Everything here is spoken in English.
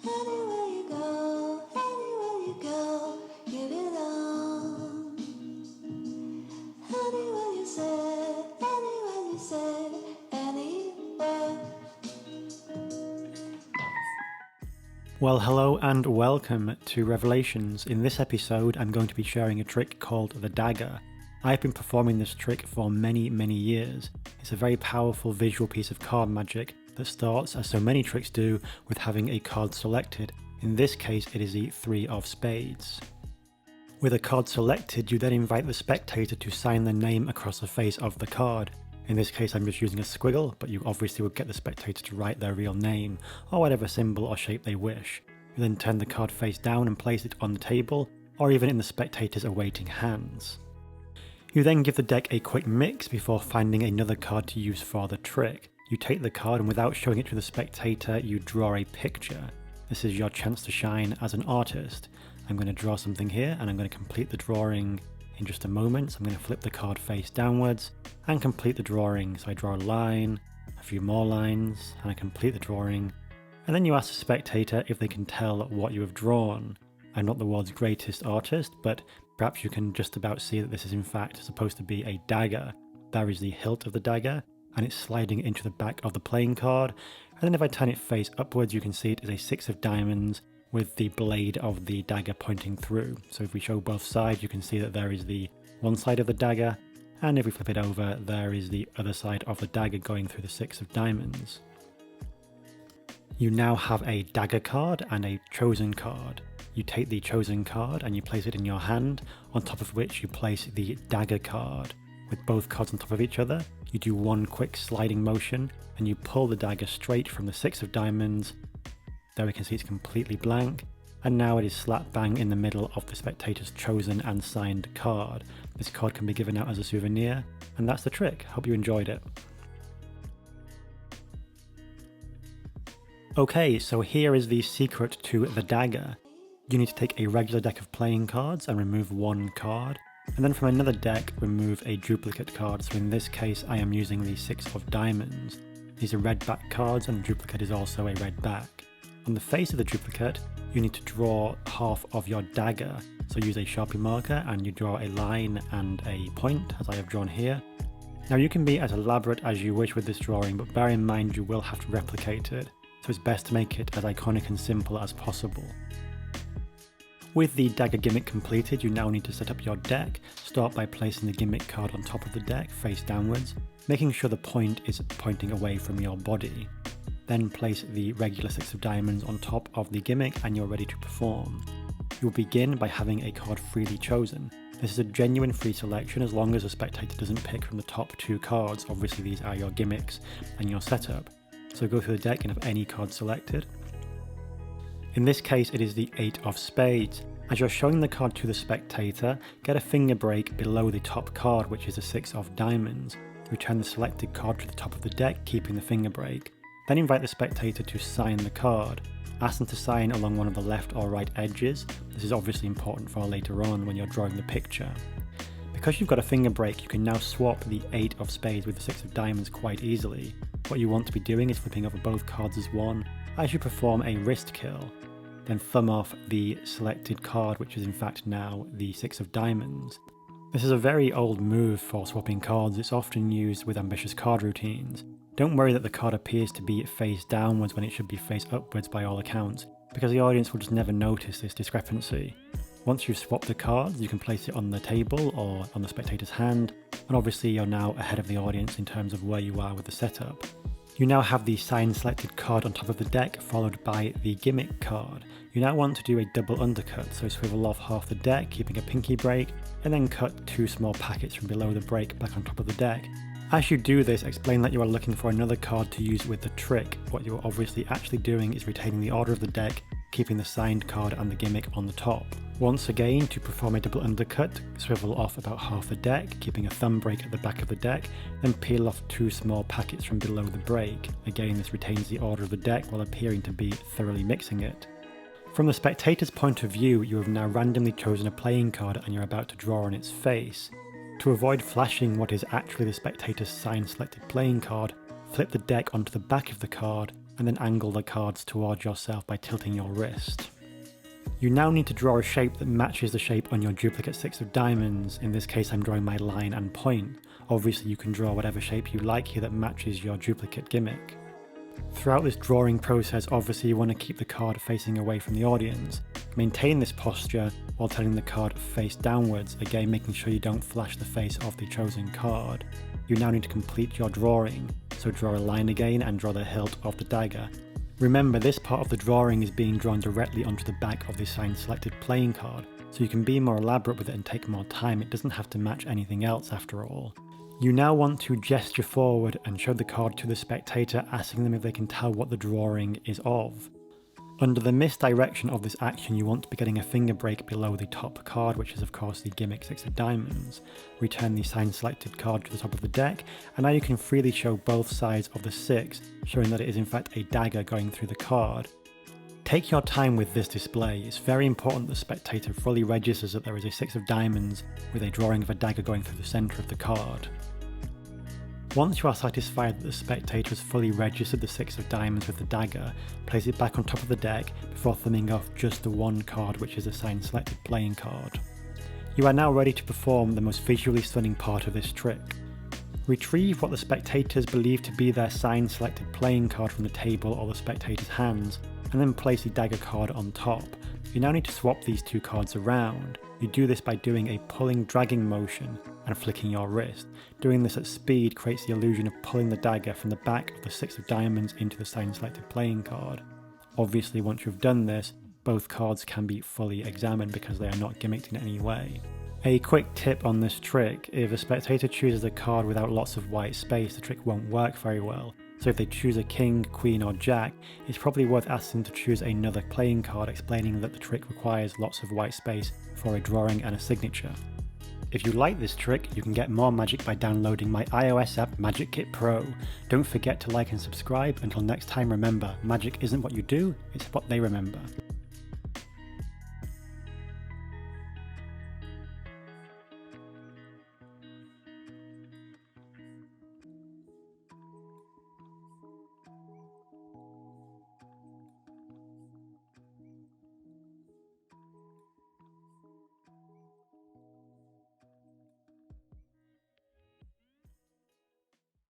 Anywhere you go, you belong. Anywhere you say, anywhere. Well, hello and welcome to Revelations. In this episode, I'm going to be sharing a trick called the Dagger. I've been performing this trick for many years. It's a very powerful visual piece of card magic that starts, as so many tricks do, with having a card selected. In this case, it is the 3 of spades. With a card selected, you then invite the spectator to sign their name across the face of the card. In this case, I'm just using a squiggle, but you obviously would get the spectator to write their real name, or whatever symbol or shape they wish. You then turn the card face down and place it on the table, or even in the spectator's awaiting hands. You then give the deck a quick mix before finding another card to use for the trick. You take the card and without showing it to the spectator, you draw a picture. This is your chance to shine as an artist. I'm going to draw something here and I'm going to complete the drawing in just a moment. So I'm going to flip the card face downwards and complete the drawing. So I draw a line, a few more lines, and I complete the drawing. And then you ask the spectator if they can tell what you have drawn. I'm not the world's greatest artist, but perhaps you can just about see that this is in fact supposed to be a dagger. There is the hilt of the dagger, and it's sliding into the back of the playing card. And then if I turn it face upwards, you can see it is a 6 of diamonds with the blade of the dagger pointing through. So if we show both sides, you can see that there is the one side of the dagger, and if we flip it over, there is the other side of the dagger going through the 6 of diamonds. You now have a dagger card and a chosen card. You take the chosen card and you place it in your hand, on top of which you place the dagger card. With both cards on top of each other, you do one quick sliding motion and you pull the dagger straight from the 6 of diamonds. There we can see it's completely blank, and now it is slap bang in the middle of the spectator's chosen and signed card. This card can be given out as a souvenir, and that's the trick. Hope you enjoyed it. Okay, so here is the secret to the dagger. You need to take a regular deck of playing cards and remove one card, and then from another deck remove a duplicate card. So in this case I am using the 6 of diamonds. These are red back cards and the duplicate is also a red back. On the face of the duplicate you need to draw half of your dagger. So use a Sharpie marker and you draw a line and a point, as I have drawn here. Now you can be as elaborate as you wish with this drawing, but bear in mind you will have to replicate it, so it's best to make it as iconic and simple as possible. With the dagger gimmick completed, you now need to set up your deck. Start by placing the gimmick card on top of the deck, face downwards, making sure the point is pointing away from your body. Then place the regular 6 of diamonds on top of the gimmick and you're ready to perform. You will begin by having a card freely chosen. This is a genuine free selection as long as the spectator doesn't pick from the top 2 cards. Obviously these are your gimmicks and your setup. So go through the deck and have any card selected. In this case, it is the 8 of spades. As you're showing the card to the spectator, get a finger break below the top card, which is the 6 of diamonds. Return the selected card to the top of the deck, keeping the finger break. Then invite the spectator to sign the card. Ask them to sign along one of the left or right edges. This is obviously important for later on when you're drawing the picture. Because you've got a finger break, you can now swap the 8 of spades with the 6 of diamonds quite easily. What you want to be doing is flipping over both cards as one as you perform a wrist kill. Then thumb off the selected card, which is in fact now the 6 of diamonds. This is a very old move for swapping cards. It's often used with ambitious card routines. Don't worry that the card appears to be face downwards when it should be face upwards by all accounts, because the audience will just never notice this discrepancy. Once you've swapped the cards, you can place it on the table or on the spectator's hand, and obviously you're now ahead of the audience in terms of where you are with the setup. You now have the signed selected card on top of the deck, followed by the gimmick card. You now want to do a double undercut, so swivel off half the deck, keeping a pinky break, and then cut 2 small packets from below the break back on top of the deck. As you do this, explain that you are looking for another card to use with the trick. What you are obviously actually doing is retaining the order of the deck, keeping the signed card and the gimmick on the top. Once again, to perform a double undercut, swivel off about half the deck, keeping a thumb break at the back of the deck, then peel off 2 small packets from below the break. Again, this retains the order of the deck while appearing to be thoroughly mixing it. From the spectator's point of view, you have now randomly chosen a playing card and you're about to draw on its face. To avoid flashing what is actually the spectator's signed selected playing card, flip the deck onto the back of the card, and then angle the cards towards yourself by tilting your wrist. You now need to draw a shape that matches the shape on your duplicate 6 of diamonds. In this case I'm drawing my line and point. Obviously you can draw whatever shape you like here that matches your duplicate gimmick. Throughout this drawing process, obviously you want to keep the card facing away from the audience. Maintain this posture while turning the card face downwards, again making sure you don't flash the face of the chosen card. You now need to complete your drawing, so draw a line again and draw the hilt of the dagger. Remember, this part of the drawing is being drawn directly onto the back of the signed selected playing card, so you can be more elaborate with it and take more time. It doesn't have to match anything else after all. You now want to gesture forward and show the card to the spectator, asking them if they can tell what the drawing is of. Under the misdirection of this action, you want to be getting a finger break below the top card, which is of course the gimmick 6 of diamonds. Return the signed selected card to the top of the deck, and now you can freely show both sides of the 6, showing that it is in fact a dagger going through the card. Take your time with this display. It's very important that the spectator fully registers that there is a 6 of diamonds with a drawing of a dagger going through the centre of the card. Once you are satisfied that the spectator has fully registered the 6 of diamonds with the dagger, place it back on top of the deck before thumbing off just the one card, which is a signed selected playing card. You are now ready to perform the most visually stunning part of this trick. Retrieve what the spectators believe to be their signed selected playing card from the table or the spectator's hands, and then place the dagger card on top. You now need to swap these two cards around. You do this by doing a pulling dragging motion and flicking your wrist. Doing this at speed creates the illusion of pulling the dagger from the back of the 6 of diamonds into the signed selected playing card. Obviously once you've done this, both cards can be fully examined because they are not gimmicked in any way. A quick tip on this trick: if a spectator chooses a card without lots of white space, the trick won't work very well. So if they choose a king, queen or jack, it's probably worth asking them to choose another playing card, explaining that the trick requires lots of white space for a drawing and a signature. If you like this trick, you can get more magic by downloading my iOS app Magic Kit Pro. Don't forget to like and subscribe. Until next time, remember, magic isn't what you do, it's what they remember.